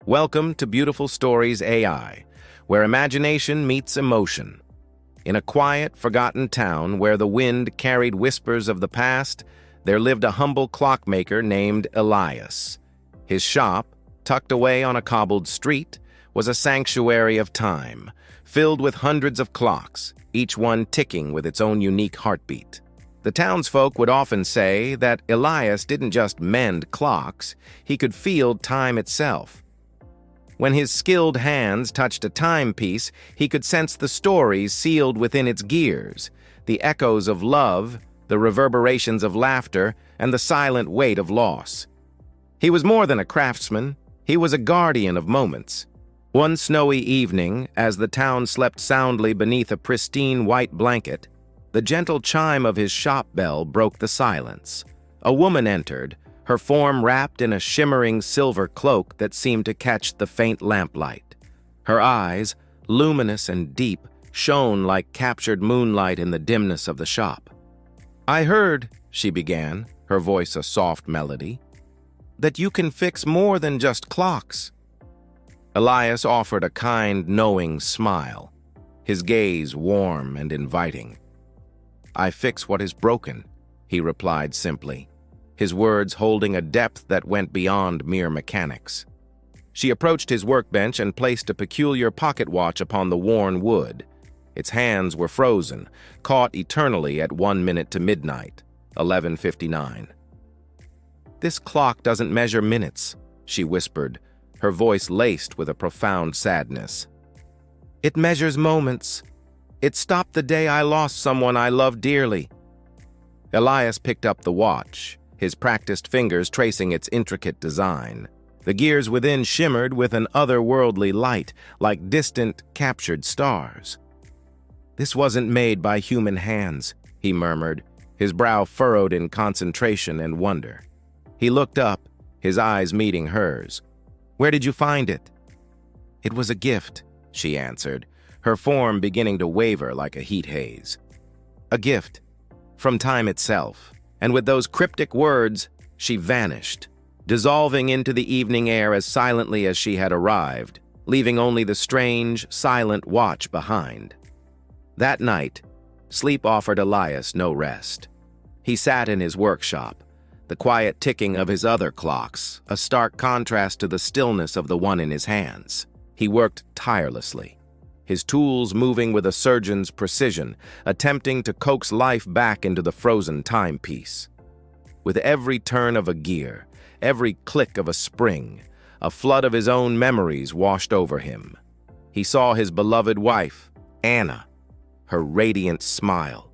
Welcome to Beautiful Stories AI, where imagination meets emotion. In a quiet, forgotten town where the wind carried whispers of the past, there lived a humble clockmaker named Elias. His shop, tucked away on a cobbled street, was a sanctuary of time, filled with hundreds of clocks, each one ticking with its own unique heartbeat. The townsfolk would often say that Elias didn't just mend clocks, he could feel time itself. When his skilled hands touched a timepiece, he could sense the stories sealed within its gears, the echoes of love, the reverberations of laughter, and the silent weight of loss. He was more than a craftsman, he was a guardian of moments. One snowy evening, as the town slept soundly beneath a pristine white blanket, the gentle chime of his shop bell broke the silence. A woman entered, her form wrapped in a shimmering silver cloak that seemed to catch the faint lamplight. Her eyes, luminous and deep, shone like captured moonlight in the dimness of the shop. "I heard," she began, her voice a soft melody, "that you can fix more than just clocks." Elias offered a kind, knowing smile, his gaze warm and inviting. "I fix what is broken," he replied simply, his words holding a depth that went beyond mere mechanics. She approached his workbench and placed a peculiar pocket watch upon the worn wood. Its hands were frozen, caught eternally at 1 minute to midnight, 11:59. "This clock doesn't measure minutes," she whispered, her voice laced with a profound sadness. "It measures moments. It stopped the day I lost someone I loved dearly." Elias picked up the watch, his practiced fingers tracing its intricate design. The gears within shimmered with an otherworldly light, like distant, captured stars. "This wasn't made by human hands," he murmured, his brow furrowed in concentration and wonder. He looked up, his eyes meeting hers. "Where did you find it?" "It was a gift," she answered, her form beginning to waver like a heat haze. "A gift, from time itself." And with those cryptic words, she vanished, dissolving into the evening air as silently as she had arrived, leaving only the strange, silent watch behind. That night, sleep offered Elias no rest. He sat in his workshop, the quiet ticking of his other clocks, a stark contrast to the stillness of the one in his hands. He worked tirelessly, his tools moving with a surgeon's precision, attempting to coax life back into the frozen timepiece. With every turn of a gear, every click of a spring, a flood of his own memories washed over him. He saw his beloved wife, Anna, her radiant smile,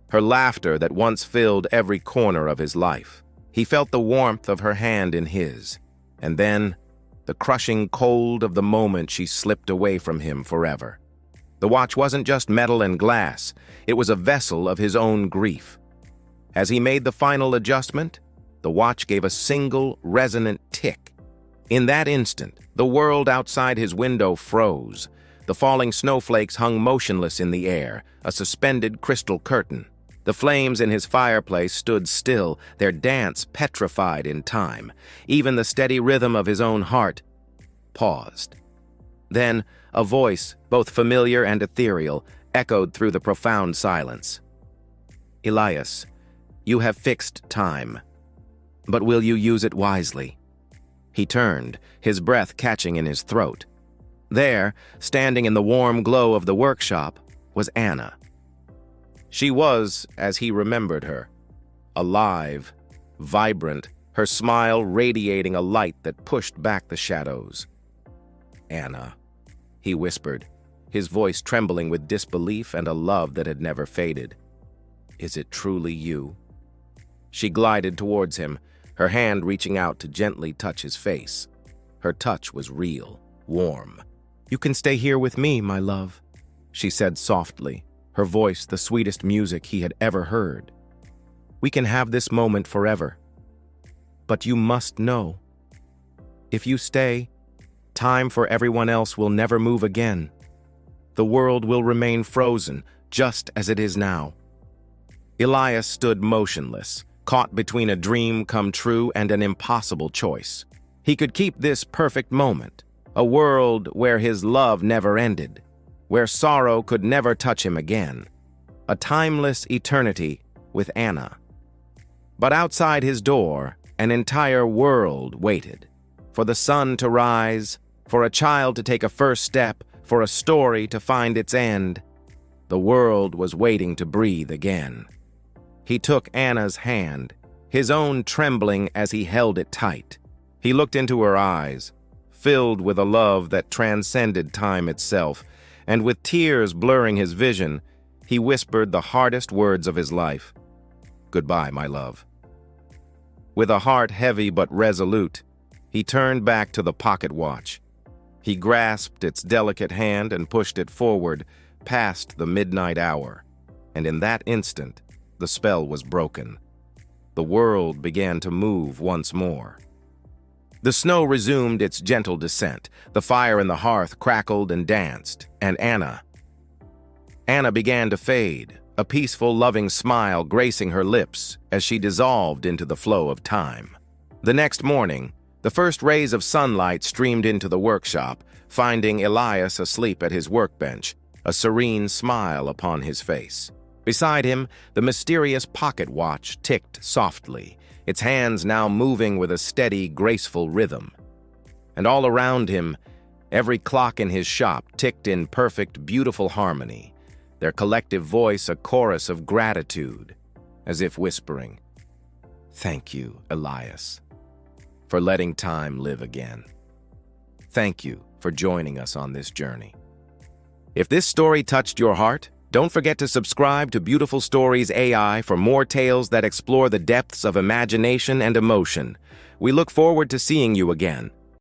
her laughter that once filled every corner of his life. He felt the warmth of her hand in his, and then the crushing cold of the moment she slipped away from him forever. The watch wasn't just metal and glass, it was a vessel of his own grief. As he made the final adjustment, the watch gave a single, resonant tick. In that instant, the world outside his window froze. The falling snowflakes hung motionless in the air, a suspended crystal curtain. The flames in his fireplace stood still, their dance petrified in time. Even the steady rhythm of his own heart paused. Then, a voice, both familiar and ethereal, echoed through the profound silence. "Elias, you have fixed time, but will you use it wisely?" He turned, his breath catching in his throat. There, standing in the warm glow of the workshop, was Anna. She was, as he remembered her, alive, vibrant, her smile radiating a light that pushed back the shadows. "Anna," he whispered, his voice trembling with disbelief and a love that had never faded. "Is it truly you?" She glided towards him, her hand reaching out to gently touch his face. Her touch was real, warm. "You can stay here with me, my love," she said softly, her voice the sweetest music he had ever heard. "We can have this moment forever. But you must know, if you stay, time for everyone else will never move again. The world will remain frozen, just as it is now." Elias stood motionless, caught between a dream come true and an impossible choice. He could keep this perfect moment, a world where his love never ended, where sorrow could never touch him again, a timeless eternity with Anna. But outside his door, an entire world waited, for the sun to rise, for a child to take a first step, for a story to find its end. The world was waiting to breathe again. He took Anna's hand, his own trembling as he held it tight. He looked into her eyes, filled with a love that transcended time itself, and with tears blurring his vision, he whispered the hardest words of his life. "Goodbye, my love." With a heart heavy but resolute, he turned back to the pocket watch. He grasped its delicate hand and pushed it forward past the midnight hour, and in that instant, the spell was broken. The world began to move once more. The snow resumed its gentle descent, the fire in the hearth crackled and danced, and Anna began to fade, a peaceful, loving smile gracing her lips as she dissolved into the flow of time. The next morning, the first rays of sunlight streamed into the workshop, finding Elias asleep at his workbench, a serene smile upon his face. Beside him, the mysterious pocket watch ticked softly, its hands now moving with a steady, graceful rhythm. And all around him, every clock in his shop ticked in perfect, beautiful harmony, their collective voice a chorus of gratitude, as if whispering, "Thank you, Elias, for letting time live again. Thank you for joining us on this journey." If this story touched your heart, don't forget to subscribe to Beautiful Stories AI for more tales that explore the depths of imagination and emotion. We look forward to seeing you again.